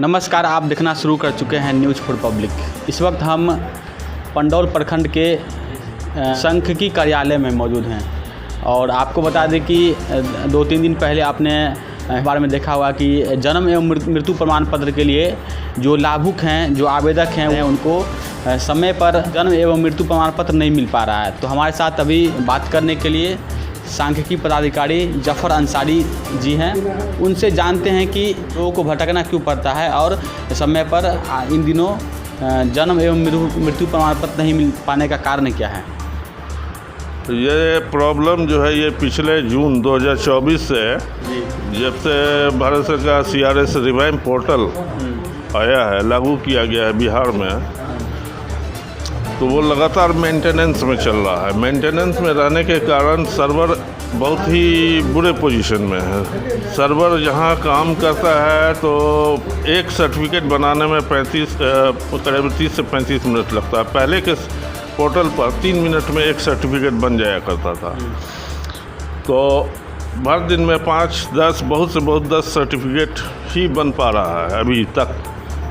नमस्कार, आप देखना शुरू कर चुके हैं न्यूज़ फॉर पब्लिक। इस वक्त हम पंडौल प्रखंड के सांख्यिकी कार्यालय में मौजूद हैं और आपको बता दें कि 2-3 दिन पहले आपने अखबार में देखा होगा कि जन्म एवं मृत्यु प्रमाण पत्र के लिए जो लाभुक हैं, जो आवेदक हैं, उनको समय पर जन्म एवं मृत्यु प्रमाण पत्र नहीं मिल पा रहा है। तो हमारे साथ अभी बात करने के लिए सांख्यिकी पदाधिकारी जफर अंसारी जी हैं। उनसे जानते हैं कि लोगों को भटकना क्यों पड़ता है और समय पर इन दिनों जन्म एवं मृत्यु प्रमाण पत्र नहीं मिल पाने का कारण क्या है। ये प्रॉब्लम जो है ये पिछले जून 2024 से जब से भारत सरकार CRS रिवाइव पोर्टल आया है, लागू किया गया है बिहार में, तो वो लगातार मेंटेनेंस में चल रहा है। मेंटेनेंस में रहने के कारण सर्वर बहुत ही बुरे पोजीशन में है। सर्वर जहाँ काम करता है तो एक सर्टिफिकेट बनाने में करीब 30 से 35 मिनट लगता है। पहले के पोर्टल पर 3 मिनट में एक सर्टिफिकेट बन जाया करता था, तो हर दिन में 5-10 बहुत से बहुत 10 सर्टिफिकेट ही बन पा रहा है अभी तक,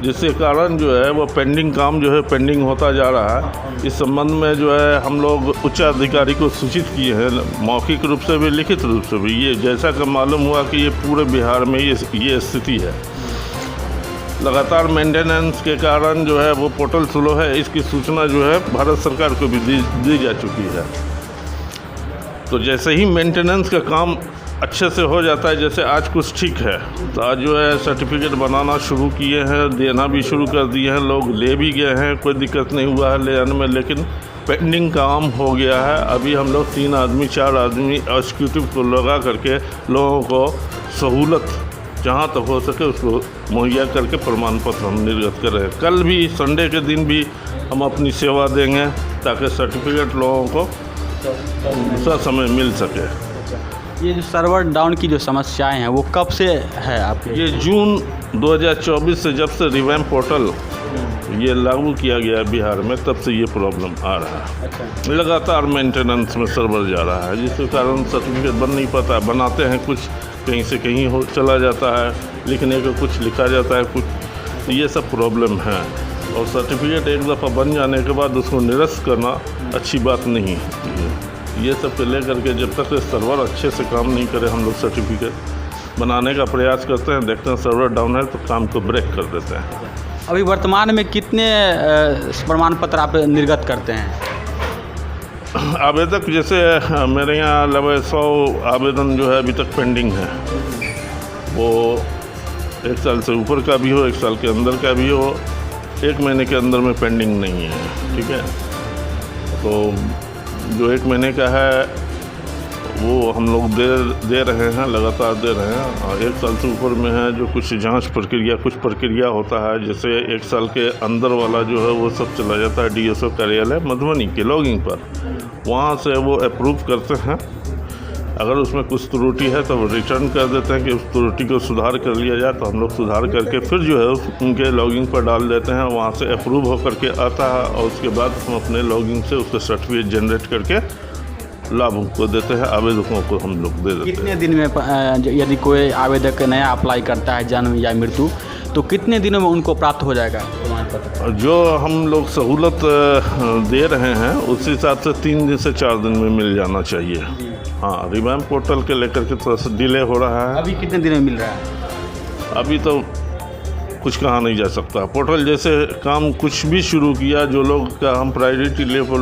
जिसके कारण जो है वो पेंडिंग काम जो है पेंडिंग होता जा रहा है। इस संबंध में जो है हम लोग उच्च अधिकारी को सूचित किए हैं, मौखिक रूप से भी लिखित रूप से भी। ये जैसा कि मालूम हुआ कि ये पूरे बिहार में ये स्थिति है। लगातार मेंटेनेंस के कारण जो है वो पोर्टल स्लो है, इसकी सूचना जो है भारत सरकार को भी दी जा चुकी है। तो जैसे ही मेंटेनेंस का काम अच्छे से हो जाता है, जैसे आज कुछ ठीक है, तो आज जो है सर्टिफिकेट बनाना शुरू किए हैं, देना भी शुरू कर दिए हैं, लोग ले भी गए हैं, कोई दिक्कत नहीं हुआ है ले आने में, लेकिन पेंडिंग काम हो गया है। अभी हम लोग 3 आदमी 4 आदमी एग्जीक्यूटिव को लगा करके लोगों को सहूलत जहाँ तक हो सके उसको मुहैया करके प्रमाण पत्र हम निर्गत कर रहे हैं। कल भी संडे के दिन भी हम अपनी सेवा देंगे ताकि सर्टिफिकेट लोगों को समय मिल सके। ये जो सर्वर डाउन की जो समस्याएं हैं वो कब से है आपके? ये जून 2024 से जब से रिवाइव पोर्टल ये लागू किया गया है बिहार में, तब से ये प्रॉब्लम आ रहा है। अच्छा। लगातार मेंटेनेंस में सर्वर जा रहा है, जिसके कारण सर्टिफिकेट बन नहीं पाता। बनाते हैं कुछ, कहीं से कहीं हो चला जाता है, लिखने को कुछ लिखा जाता है कुछ, ये सब प्रॉब्लम है। और सर्टिफिकेट एक दफ़ा बन जाने के बाद उसको निरस्त करना अच्छी बात नहीं है। ये सब को लेकर के जब तक सर्वर अच्छे से काम नहीं करे, हम लोग सर्टिफिकेट बनाने का प्रयास करते हैं। देखते हैं सर्वर डाउन है तो काम को ब्रेक कर देते हैं। अभी वर्तमान में कितने प्रमाण पत्र आप निर्गत करते हैं? आवेदक जैसे मेरे यहाँ लगभग 100 आवेदन जो है अभी तक पेंडिंग है। वो 1 साल से ऊपर का भी हो, 1 साल के अंदर का भी हो, 1 महीने के अंदर में पेंडिंग नहीं है। ठीक है, तो जो 1 महीने का है वो हम लोग दे रहे हैं, लगातार दे रहे हैं। और 1 साल से ऊपर में है जो कुछ जांच प्रक्रिया, कुछ प्रक्रिया होता है, जैसे 1 साल के अंदर वाला जो है वो सब चला जाता है DSO कार्यालय मधुबनी के लॉगिंग पर, वहाँ से वो अप्रूव करते हैं। अगर उसमें कुछ त्रुटि है तो वो रिटर्न कर देते हैं कि उस त्रुटि को सुधार कर लिया जाए, तो हम लोग सुधार करके फिर जो है उनके लॉगिंग पर डाल देते हैं, वहाँ से अप्रूव होकर के आता है और उसके बाद हम अपने लॉगिंग से उसका सर्टिफिकेट जनरेट करके लाभुक को देते हैं, आवेदकों को हम लोग दे देते हैं। कितने दिन में यदि कोई आवेदक नया अप्लाई करता है जन्म या मृत्यु, तो कितने दिनों में उनको प्राप्त हो जाएगा प्रमाण पत्र? जो हम लोग सहूलत दे रहे हैं उस हिसाब से 3 दिन से 4 दिन में मिल जाना चाहिए। हाँ, रिवाइव पोर्टल के लेकर के थोड़ा सा डिले हो रहा है। अभी कितने दिन में मिल रहा है? अभी तो कुछ कहा नहीं जा सकता। पोर्टल जैसे काम कुछ भी शुरू किया, जो लोग का हम प्रायोरिटी लेवल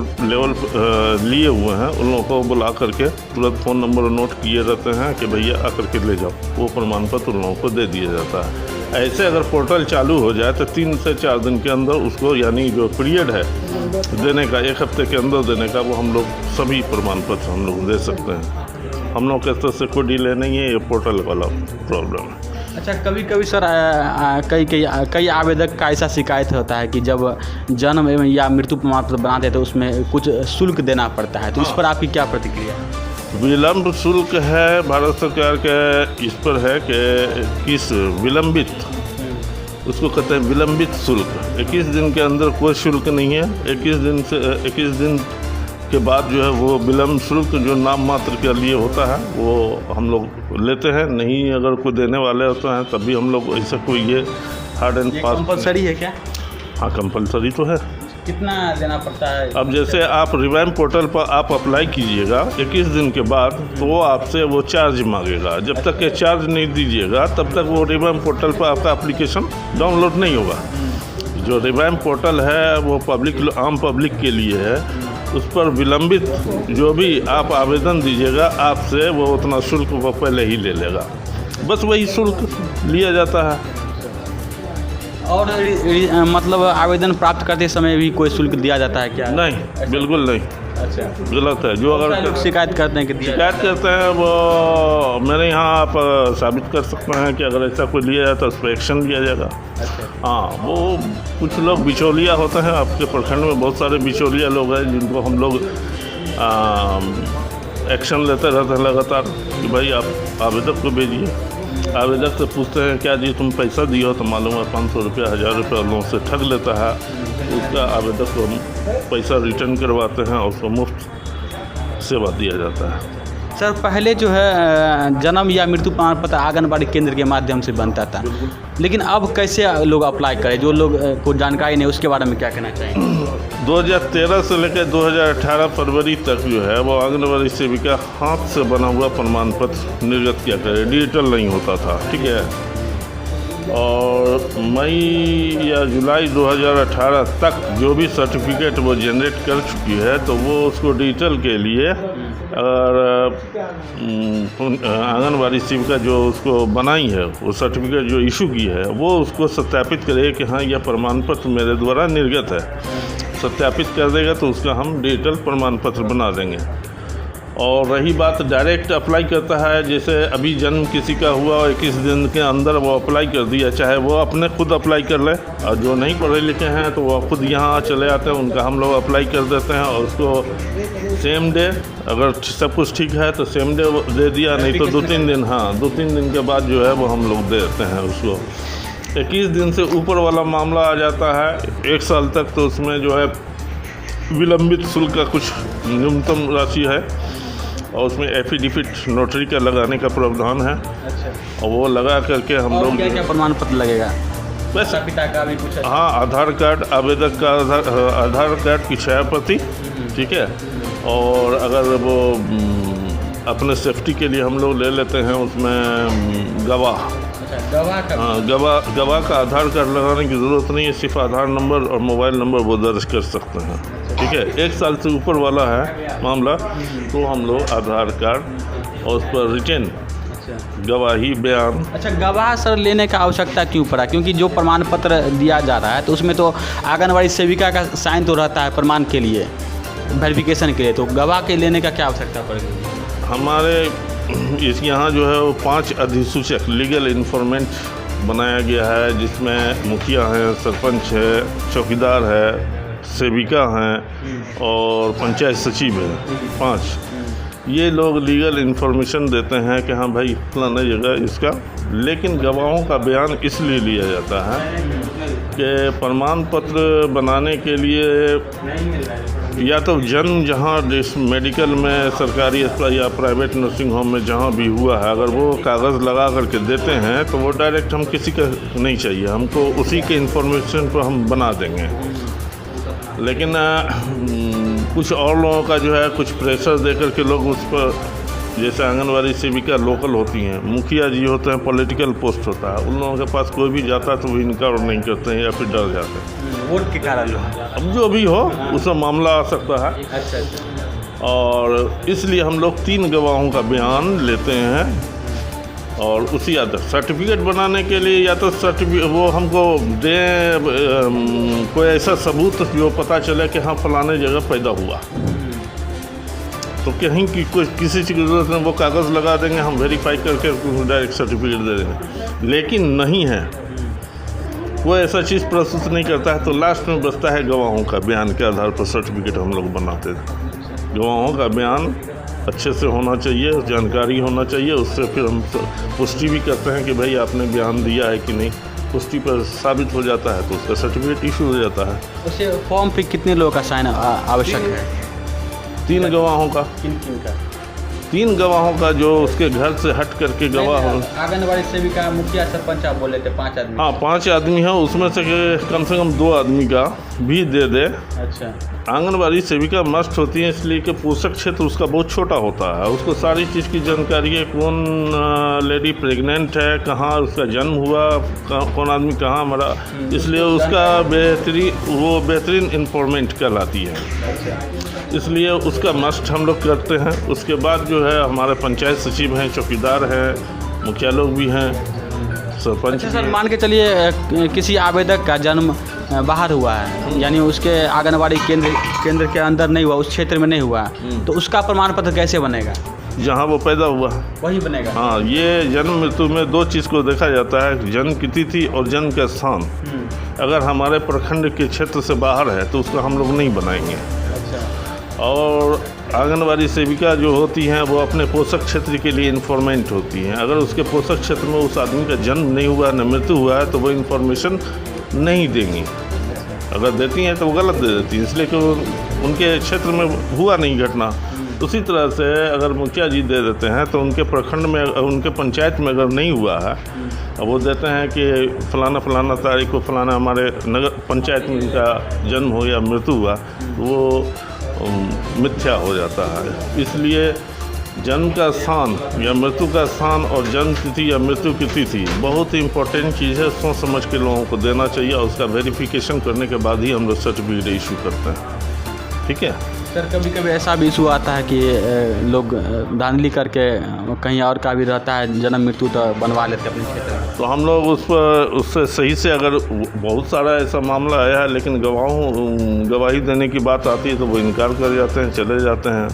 लिए हुए हैं उन लोगों को बुला करके तुरंत फ़ोन नंबर नोट किए रहते हैं कि भैया आकर के ले जाओ, वो प्रमाण पत्र उन लोगों को दे दिया जाता है। ऐसे अगर पोर्टल चालू हो जाए तो 3 से 4 दिन के अंदर उसको, यानी जो पीरियड है देने का, 1 हफ्ते के अंदर देने का, वो हम लोग सभी प्रमाण पत्र हम लोग दे सकते हैं। हम लोग के तरफ से कोई डिले नहीं है, ये पोर्टल वाला प्रॉब्लम है। अच्छा, कभी कभी सर कई आवेदक का ऐसा शिकायत होता है कि जब जन्म एवं या मृत्यु प्रमाण पत्र बनाते हैं तो उसमें कुछ शुल्क देना पड़ता है, तो इस पर आपकी क्या प्रतिक्रिया है? विलम्ब शुल्क है भारत सरकार के इस पर है कि किस विलंबित, उसको कहते हैं विलंबित शुल्क। 21 दिन के अंदर कोई शुल्क नहीं है। 21 दिन के बाद जो है वो विलम्ब शुल्क जो नाम मात्र के लिए होता है वो हम लोग लेते हैं। नहीं अगर कोई देने वाले होते हैं तब भी हम लोग ऐसा कोई ये हार्ड एंड ये फास्ट। कंपलसरी है क्या? हाँ, कंपलसरी तो है। कितना देना पड़ता है? अब जैसे आप रिवाइम पोर्टल पर आप अप्लाई कीजिएगा 21 दिन के बाद, तो वो आपसे वो चार्ज मांगेगा। जब तक ये चार्ज नहीं दीजिएगा तब तक वो रिवाइम पोर्टल पर आपका एप्लीकेशन डाउनलोड नहीं होगा। जो रिवाइम पोर्टल है वो आम पब्लिक के लिए है। उस पर विलंबित जो भी आप आवेदन दीजिएगा, आपसे वो उतना शुल्क वो पहले ही ले लेगा। बस वही शुल्क लिया जाता है। और मतलब आवेदन प्राप्त करते समय भी कोई शुल्क दिया जाता है क्या? नहीं, बिल्कुल नहीं। अच्छा, गलत है। जो अगर लोग शिकायत करते हैं कि शिकायत करते हैं, वो मेरे यहाँ आप साबित कर सकते हैं कि अगर ऐसा कोई लिया जाए तो उस पर एक्शन लिया जाएगा। अच्छा। हाँ, वो कुछ लोग बिचौलिया होते हैं। आपके प्रखंड में बहुत सारे बिचौलिया लोग हैं जिनको हम लोग एक्शन लेते रहते हैं लगातार कि भाई आप आवेदक को भेजिए। आवेदक से पूछते हैं क्या जी तुम पैसा दिए हो, तो मालूम है 500 रुपया 1000 रुपया लोन से ठग लेता है। उसका आवेदक को हम पैसा रिटर्न करवाते हैं और उसको मुफ्त सेवा दिया जाता है। सर, पहले जो है जन्म या मृत्यु प्रमाण पत्र आंगनबाड़ी केंद्र के माध्यम से बनता था, लेकिन अब कैसे लोग अप्लाई करें? जो लोग को जानकारी नहीं, उसके बारे में क्या कहना चाहेंगे? 2013 से लेकर 2018 फरवरी तक जो है वो आंगनबाड़ी सेविका हाथ से बना हुआ प्रमाण पत्र निर्गत किया करे, डिजिटल नहीं होता था। ठीक है। और मई या जुलाई 2018 तक जो भी सर्टिफिकेट वो जनरेट कर चुकी है, तो वो उसको डिजिटल के लिए अगर आंगनबाड़ी सेविका जो उसको बनाई है, वो सर्टिफिकेट जो इशू की है, वो उसको सत्यापित करे कि हाँ यह प्रमाण पत्र मेरे द्वारा निर्गत है। सत्यापित कर देगा तो उसका हम डिजिटल प्रमाण पत्र बना देंगे। और रही बात डायरेक्ट अप्लाई करता है, जैसे अभी जन्म किसी का हुआ और 21 दिन के अंदर वो अप्लाई कर दिया, चाहे वो अपने खुद अप्लाई कर ले, और जो नहीं पढ़े लिखे हैं तो वो खुद यहाँ चले आते हैं, उनका हम लोग अप्लाई कर देते हैं और उसको सेम डे, अगर सब कुछ ठीक है तो सेम डे दे दिया, नहीं तो 2-3 दिन, हाँ 2-3 दिन के बाद जो है वो हम लोग दे देते हैं उसको। 21 दिन से ऊपर वाला मामला आ जाता है 1 साल तक, तो उसमें जो है विलंबित शुल्क का कुछ न्यूनतम राशि है और उसमें एफिडेविट नोटरी का लगाने का प्रावधान है। अच्छा। और वो लगा करके हम लोग क्या क्या प्रमाण पत्र लगेगा? वैसे पिता का भी कुछ? हाँ, आधार कार्ड, आवेदक का आधार कार्ड की छायाप्रति, ठीक है। और अगर वो अपने सेफ्टी के लिए हम लोग ले लेते हैं उसमें गवाह। गवाह का? हाँ, गवाह का आधार कार्ड लगाने की ज़रूरत नहीं है, सिर्फ आधार नंबर और मोबाइल नंबर वो दर्ज कर सकते हैं। ठीक है। 1 साल से ऊपर वाला है मामला, तो हम लोग आधार कार्ड और उस पर रिटर्न गवाही बयान। अच्छा, गवाह सर लेने का आवश्यकता क्यों पड़ा? क्योंकि जो प्रमाण पत्र दिया जा रहा है तो उसमें तो आंगनबाड़ी सेविका का साइन तो रहता है प्रमाण के लिए, वेरिफिकेशन के लिए, तो गवाह के लेने का क्या आवश्यकता पड़ेगी? हमारे यहाँ जो है वो 5 अधिसूचक लीगल इन्फॉर्मेंट बनाया गया है, जिसमें मुखिया हैं, सरपंच है, चौकीदार है, सेविका हैं और पंचायत सचिव है। 5 ये लोग लीगल इन्फॉर्मेशन देते हैं कि हाँ भाई फलाना जगह इसका। लेकिन गवाहों का बयान इसलिए लिया जाता है कि प्रमाण पत्र बनाने के लिए या तो जन्म जहाँ मेडिकल में, सरकारी अस्पताल या प्राइवेट नर्सिंग होम में जहाँ भी हुआ है, अगर वो कागज़ लगा करके देते हैं तो वो डायरेक्ट हम किसी का नहीं चाहिए, हमको उसी के इन्फॉर्मेशन पर हम बना देंगे। लेकिन कुछ और लोगों का जो है कुछ प्रेशर दे करके लोग उस पर, जैसे आंगनबाड़ी सेविका लोकल होती हैं, मुखिया जी होते हैं, पॉलिटिकल पोस्ट होता है, उन लोगों के पास कोई भी जाता है तो वो इनकार नहीं करते हैं या फिर डर जाते हैं वोट के कारण। अब जो भी हो उसमें मामला आ सकता है। अच्छा। और इसलिए हम लोग 3 गवाहों का बयान लेते हैं और उसी आधार सर्टिफिकेट बनाने के लिए या तो वो हमको दें कोई ऐसा सबूत जो पता चले कि हाँ फलाने जगह पैदा हुआ, तो कहीं की कोई किसी चीज़ की ज़रूरत नहीं, वो कागज़ लगा देंगे, हम वेरीफाई करके डायरेक्ट सर्टिफिकेट दे देंगे। लेकिन नहीं है, वो ऐसा चीज़ प्रस्तुत नहीं करता है, तो लास्ट में बचता है गवाहों का बयान के आधार पर सर्टिफिकेट हम लोग बनाते हैं। गवाहों का बयान अच्छे से होना चाहिए, जानकारी होना चाहिए, उससे फिर हम पुष्टि भी करते हैं कि भाई आपने बयान दिया है कि नहीं। पुष्टि पर साबित हो जाता है तो उसका सर्टिफिकेट इशू हो जाता है। उसे फॉर्म पे कितने लोगों का साइन आवश्यक है? 3 गवाहों का। किन का? 3 गवाहों का जो उसके घर से हट करके गवाह हो। आंगनबाड़ी सेविका, मुखिया, सरपंच आप बोले थे 5 आदमी। हाँ 5 आदमी हैं, उसमें से कम 2 आदमी का भी दे दे। अच्छा। आंगनबाड़ी सेविका मस्ट होती है इसलिए कि पोषक क्षेत्र उसका बहुत छोटा होता है, उसको सारी चीज़ की जानकारी है, कौन लेडी प्रेग्नेंट है, कहाँ उसका जन्म हुआ, कौन आदमी कहाँ मरा, इसलिए उसका बेहतरीन इंफॉर्मेंट कहलाती है। इसलिए उसका मस्ट हम लोग करते हैं। उसके बाद जो है हमारे पंचायत सचिव हैं, चौकीदार हैं, मुखिया लोग भी हैं, सरपंच। अच्छा सर, मान के चलिए किसी आवेदक का जन्म बाहर हुआ है, यानी उसके आंगनबाड़ी केंद्र के अंदर नहीं हुआ, उस क्षेत्र में नहीं हुआ, तो उसका प्रमाण पत्र कैसे बनेगा? जहाँ वो पैदा हुआ वही बनेगा। हाँ, ये जन्म मृत्यु में 2 चीज़ को देखा जाता है, जन्म की तिथि और जन्म का स्थान। अगर हमारे प्रखंड के क्षेत्र से बाहर है तो उसका हम लोग नहीं बनाएंगे। अच्छा। और आंगनबाड़ी सेविका जो होती हैं वो अपने पोषक क्षेत्र के लिए इन्फॉर्मेंट होती हैं। अगर उसके पोषक क्षेत्र में उस आदमी का जन्म नहीं हुआ है, न मृत्यु हुआ है, तो वो इन्फॉर्मेशन नहीं देंगी। अगर देती हैं तो वो गलत दे देती हैं, इसलिए कि उनके क्षेत्र में हुआ नहीं घटना। उसी तरह से अगर मुखिया जी दे देते हैं तो उनके प्रखंड में, उनके पंचायत में अगर नहीं हुआ है, वो देते हैं कि फलाना तारीख को फलाना हमारे नगर पंचायत में उनका जन्म हो या मृत्यु हुआ, तो वो मिथ्या हो जाता है। इसलिए जन्म का स्थान या मृत्यु का स्थान और जन्म तिथि या मृत्यु की तिथि बहुत ही इम्पोर्टेंट चीज़ है, सोच समझ के लोगों को देना चाहिए, और उसका वेरिफिकेशन करने के बाद ही हम लोग सर्टिफिकेट इशू करते हैं। ठीक है सर, कभी कभी ऐसा भी इशू आता है कि लोग धांधली करके कहीं और का भी रहता है जन्म मृत्यु, तो बनवा लेते हैं अपने क्षेत्र में, तो हम लोग उससे सही से, अगर बहुत सारा ऐसा मामला आया है लेकिन गवाही देने की बात आती है तो वो इनकार कर जाते हैं, चले जाते हैं।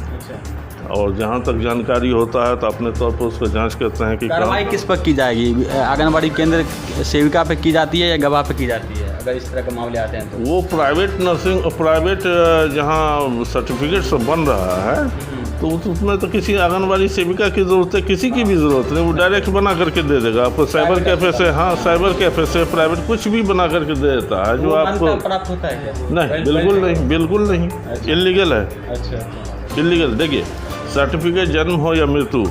और जहाँ तक जानकारी होता है तो अपने तौर पर उसको जांच करते हैं कि कार्रवाई किस पर की जाएगी, आंगनबाड़ी केंद्र सेविका पे की जाती है या गवाह पे की जाती है, अगर इस तरह के मामले आते हैं तो? वो प्राइवेट जहाँ सर्टिफिकेट सब बन रहा है तो उसमें तो किसी आंगनबाड़ी सेविका की ज़रूरत है, किसी की भी ज़रूरत नहीं, वो डायरेक्ट बना करके दे देगा आपको। साइबर कैफ़े से, हाँ साइबर कैफ़े से प्राइवेट कुछ भी बना करके दे देता है जो आपको प्राप्त होता है क्या? नहीं, बिल्कुल नहीं, इल्लीगल है। अच्छा, इल्लीगल। देखिए, सर्टिफिकेट जन्म हो या मृत्यु,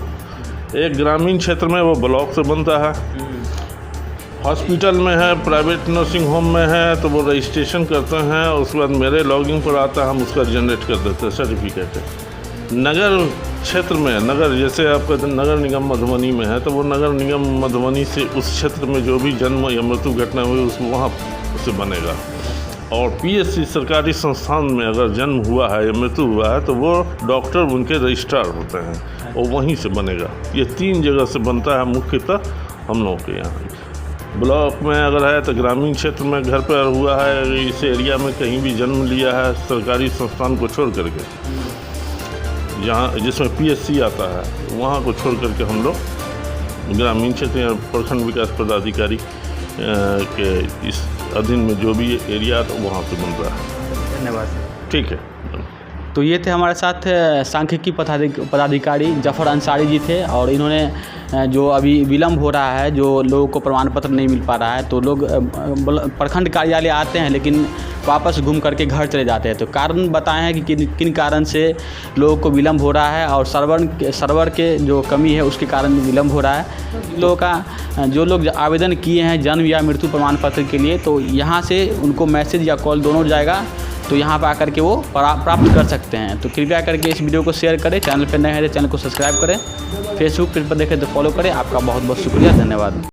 एक ग्रामीण क्षेत्र में वो ब्लॉक से बनता है, हॉस्पिटल में है, प्राइवेट नर्सिंग होम में है तो वो रजिस्ट्रेशन करते हैं, उसके बाद मेरे लॉगिंग पर आता है, हम उसका जनरेट कर देते हैं सर्टिफिकेट। नगर क्षेत्र में, नगर जैसे आपका नगर निगम मधुबनी में है तो वो नगर निगम मधुबनी से उस क्षेत्र में जो भी जन्म या मृत्यु घटना हुई उस वहाँ से बनेगा। और पीएचसी सरकारी संस्थान में अगर जन्म हुआ है या मृत्यु हुआ है तो वो डॉक्टर उनके रजिस्ट्रार होते हैं और वहीं से बनेगा। ये 3 जगह से बनता है मुख्यतः हम लोगों के यहाँ। ब्लॉक में अगर है तो ग्रामीण क्षेत्र में घर पर हुआ है, इस एरिया में कहीं भी जन्म लिया है सरकारी संस्थान को छोड़ करके, जहाँ जिसमें पीएचसी आता है वहाँ को छोड़ करके हम लोग ग्रामीण क्षेत्र या प्रखंड विकास पदाधिकारी के इस अधीन में जो भी एरिया तो वहाँ से बन रहा है। धन्यवाद। ठीक है। तो ये थे हमारे साथ सांख्यिकी पदाधिकारी जफर अंसारी जी थे, और इन्होंने जो अभी विलम्ब हो रहा है, जो लोगों को प्रमाण पत्र नहीं मिल पा रहा है, तो लोग प्रखंड कार्यालय आते हैं लेकिन वापस घूम करके घर चले जाते हैं। तो कारण बताए हैं कि किन कारण से लोगों को विलम्ब हो रहा है, और सर्वर के जो कमी है उसके कारण विलम्ब हो रहा है। लोगों का जो लोग आवेदन किए हैं जन्म या मृत्यु प्रमाण पत्र के लिए, तो यहाँ से उनको मैसेज या कॉल दोनों जाएगा, तो यहाँ पर आकर के वो प्राप्त कर सकते हैं। तो कृपया करके इस वीडियो को शेयर करें, चैनल पर नए हैं तो चैनल को सब्सक्राइब करें, फेसबुक पेज पर देखें तो फॉलो करें। आपका बहुत बहुत शुक्रिया, धन्यवाद।